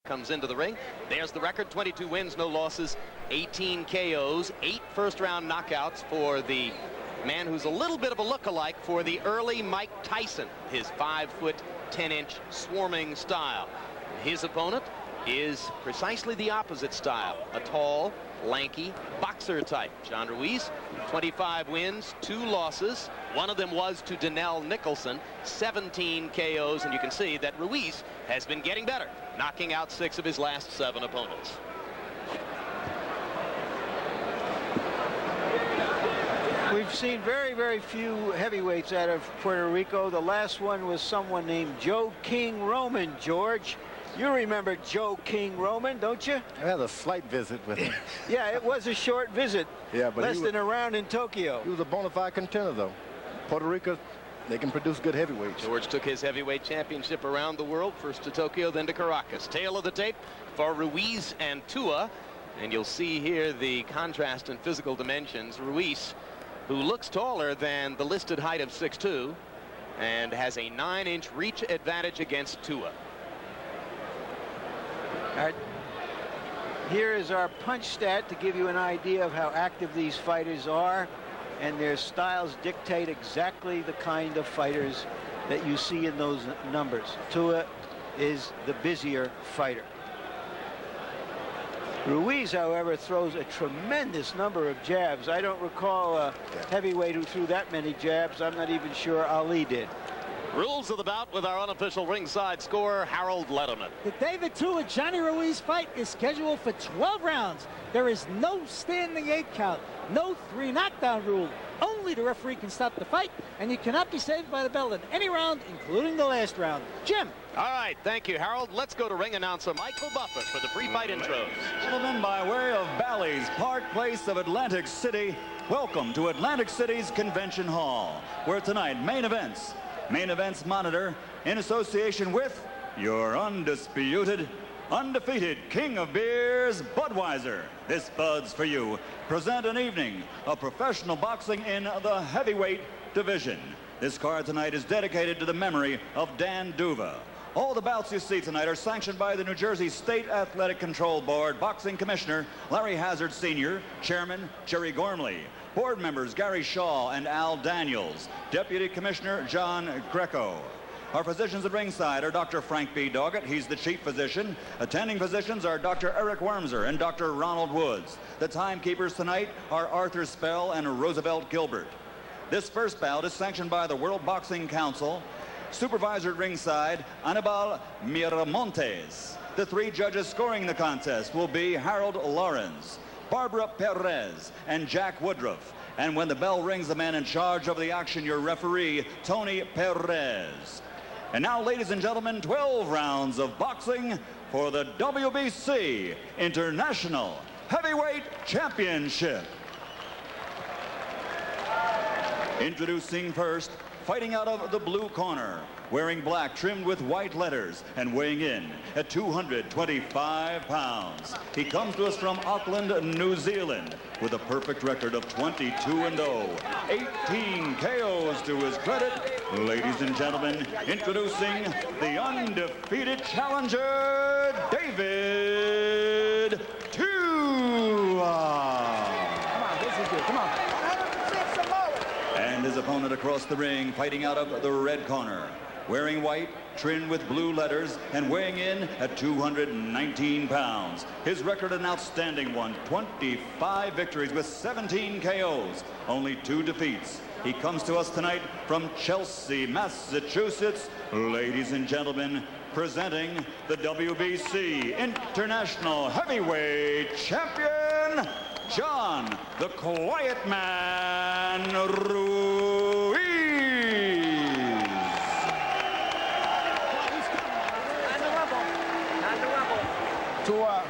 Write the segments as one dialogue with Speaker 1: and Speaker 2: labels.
Speaker 1: comes into the ring. There's the record: 22 wins, no losses, 18 KOs, 8 first-round knockouts for the man who's a little bit of a look-alike for the early Mike Tyson, his 5-foot 10-inch swarming style. His opponent is precisely the opposite style, a tall, lanky boxer type. John Ruiz, 25 wins, 2 losses. One of them was to Donnell Nicholson, 17 KOs, and you can see that Ruiz has been getting better, knocking out 6 of his last 7 opponents.
Speaker 2: We've seen very, very few heavyweights out of Puerto Rico. The last one was someone named Joe King Roman, George. You remember Joe King Roman, don't you?
Speaker 3: I had a slight visit with him.
Speaker 2: Yeah, it was a short visit.
Speaker 3: Yeah, but
Speaker 2: less than a round in Tokyo.
Speaker 3: He was a bona fide contender, though. Puerto Rico, they can produce good heavyweights.
Speaker 1: George took his heavyweight championship around the world, first to Tokyo, then to Caracas. Tail of the tape for Ruiz and Tua. And you'll see here the contrast in physical dimensions. Ruiz, who looks taller than the listed height of 6'2", and has a 9-inch reach advantage against Tua.
Speaker 2: All right. Here is our punch stat to give you an idea of how active these fighters are, and their styles dictate exactly the kind of fighters that you see in those numbers. Tua is the busier fighter. Ruiz, however, throws a tremendous number of jabs. I don't recall a heavyweight who threw that many jabs. I'm not even sure Ali did.
Speaker 1: Rules of the bout with our unofficial ringside scorer, Harold Letterman.
Speaker 4: The David Tua-Johnny Ruiz fight is scheduled for 12 rounds. There is no standing 8 count, no 3 knockdown rule. Only the referee can stop the fight, and you cannot be saved by the bell in any round, including the last round. Jim.
Speaker 1: All right, thank you, Harold. Let's go to ring announcer Michael Buffett for the pre-fight intros.
Speaker 5: Gentlemen, by way of Bally's Park Place of Atlantic City, welcome to Atlantic City's Convention Hall, where tonight main events monitor in association with your undisputed, undefeated king of beers, Budweiser. This Bud's for you. Present an evening of professional boxing in the heavyweight division. This card tonight is dedicated to the memory of Dan Duva. All the bouts you see tonight are sanctioned by the New Jersey State Athletic Control Board, Boxing Commissioner Larry Hazard Sr., Chairman Jerry Gormley, Board members Gary Shaw and Al Daniels, Deputy Commissioner John Greco. Our physicians at ringside are Dr. Frank B. Doggett, he's the chief physician. Attending physicians are Dr. Eric Wormser and Dr. Ronald Woods. The timekeepers tonight are Arthur Spell and Roosevelt Gilbert. This first bout is sanctioned by the World Boxing Council. Supervisor at ringside, Anibal Miramontes. The 3 judges scoring the contest will be Harold Lawrence, Barbara Perez, and Jack Woodruff. And when the bell rings, the man in charge of the action, your referee, Tony Perez. And now, ladies and gentlemen, 12 rounds of boxing for the WBC International Heavyweight Championship. Introducing first, fighting out of the blue corner, wearing black trimmed with white letters and weighing in at 225 pounds. He comes to us from Auckland, New Zealand, with a perfect record of 22-0, 18 KOs to his credit. Ladies and gentlemen, introducing the undefeated challenger, David Tua.
Speaker 4: Come on, this is good. Come on.
Speaker 5: And his opponent across the ring, fighting out of the red corner, wearing white, trimmed with blue letters, and weighing in at 219 pounds. His record an outstanding one, 25 victories with 17 KOs, only 2 defeats. He comes to us tonight from Chelsea, Massachusetts. Ladies and gentlemen, presenting the WBC International Heavyweight Champion, John the Quiet Man Ruiz.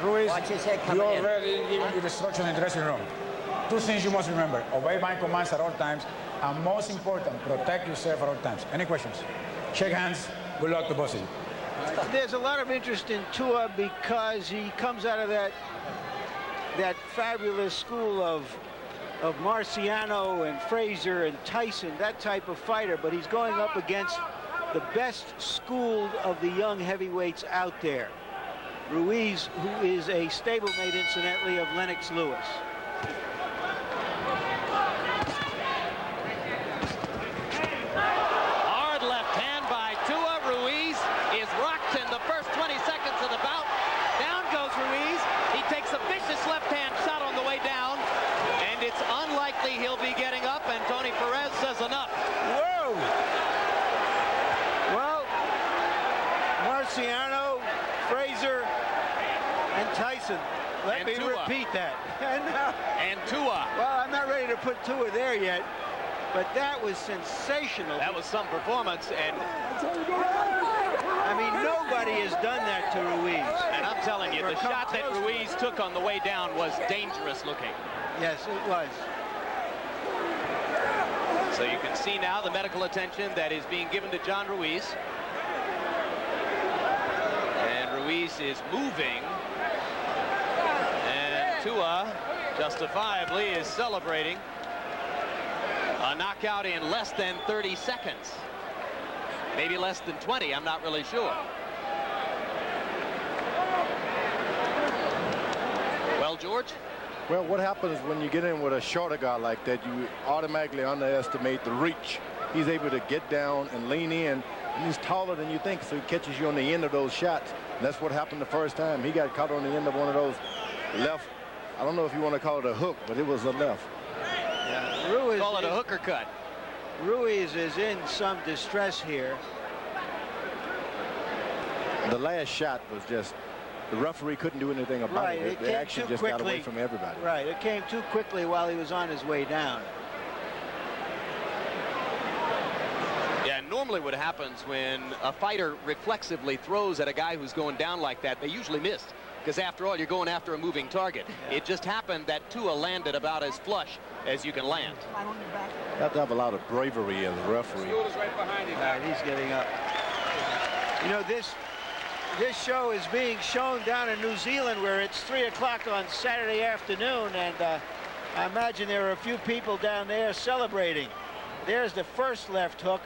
Speaker 6: Ruiz, you already given you the instruction in the dressing room. 2 things you must remember: obey my commands at all times, and most important, protect yourself at all times. Any questions? Shake hands. Good luck to both of you.
Speaker 2: There's a lot of interest in Tua because he comes out of that fabulous school of Marciano and Frazier and Tyson, that type of fighter, but he's going up against the best school of the young heavyweights out there. Ruiz, who is a stablemate, incidentally, of Lennox Lewis.
Speaker 1: Hard left hand by Tua. Ruiz is rocked in the first 20 seconds of the bout. Down goes Ruiz. He takes a vicious left-hand shot on the way down, and it's unlikely he'll be getting up, and Tony Perez says enough.
Speaker 2: Whoa! Well, Marciano, Fraser, and Tyson. Let me repeat that.
Speaker 1: And Tua.
Speaker 2: Well, I'm not ready to put Tua there yet, but that was sensational.
Speaker 1: That was some performance, and
Speaker 2: I mean, nobody has done that to Ruiz.
Speaker 1: And I'm telling you, the shot that Ruiz took on the way down was dangerous looking.
Speaker 2: Yes, it was.
Speaker 1: So you can see now the medical attention that is being given to John Ruiz. And Ruiz is moving. And Tua, justifiably, is celebrating a knockout in less than 30 seconds. Maybe less than 20, I'm not really sure. Well, George?
Speaker 3: Well, what happens when you get in with a shorter guy like that, you automatically underestimate the reach. He's able to get down and lean in, and he's taller than you think, so he catches you on the end of those shots. And that's what happened the first time. He got caught on the end of one of those left. I don't know if you want to call it a hook, but it was a left.
Speaker 2: Yeah, Ruiz
Speaker 1: call it a hooker cut.
Speaker 2: Ruiz is in some distress here.
Speaker 3: The last shot was just, the referee couldn't do anything about it. The action just got away from everybody.
Speaker 2: Right, it came too quickly while he was on his way down.
Speaker 1: Yeah, normally what happens when a fighter reflexively throws at a guy who's going down like that, they usually miss. Because after all, you're going after a moving target. Yeah. It just happened that Tua landed about as flush as you can land.
Speaker 3: You have to have a lot of bravery as a referee.
Speaker 2: Right behind him. Right, he's getting up. You know, this show is being shown down in New Zealand, where it's 3 o'clock on Saturday afternoon, and I imagine there are a few people down there celebrating. There's the first left hook,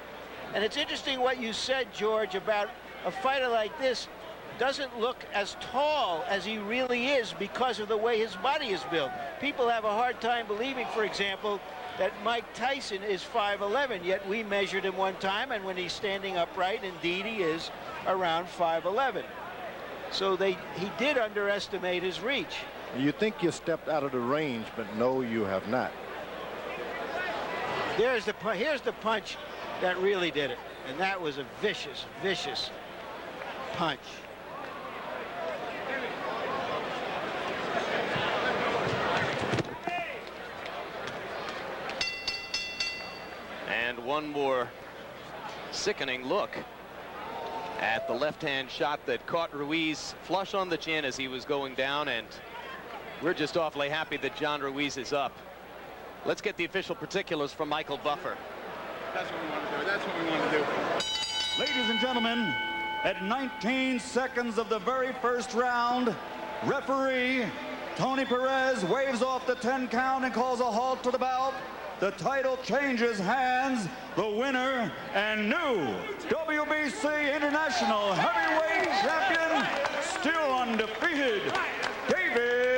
Speaker 2: and it's interesting what you said, George, about a fighter like this doesn't look as tall as he really is because of the way his body is built. People have a hard time believing, for example, that Mike Tyson is 5'11", yet we measured him one time, and when he's standing upright, indeed he is around 5'11". So he did underestimate his reach.
Speaker 3: You think you stepped out of the range, but no, you have not.
Speaker 2: Here's the punch that really did it, and that was a vicious, vicious punch.
Speaker 1: And one more sickening look at the left-hand shot that caught Ruiz flush on the chin as he was going down, and we're just awfully happy that John Ruiz is up. Let's get the official particulars from Michael Buffer.
Speaker 7: That's what we want to do. That's what we want to do.
Speaker 5: Ladies and gentlemen, at 19 seconds of the very first round, referee Tony Perez waves off the 10 count and calls a halt to the bout. The title changes hands. The winner and new WBC International Heavyweight Champion, still undefeated, David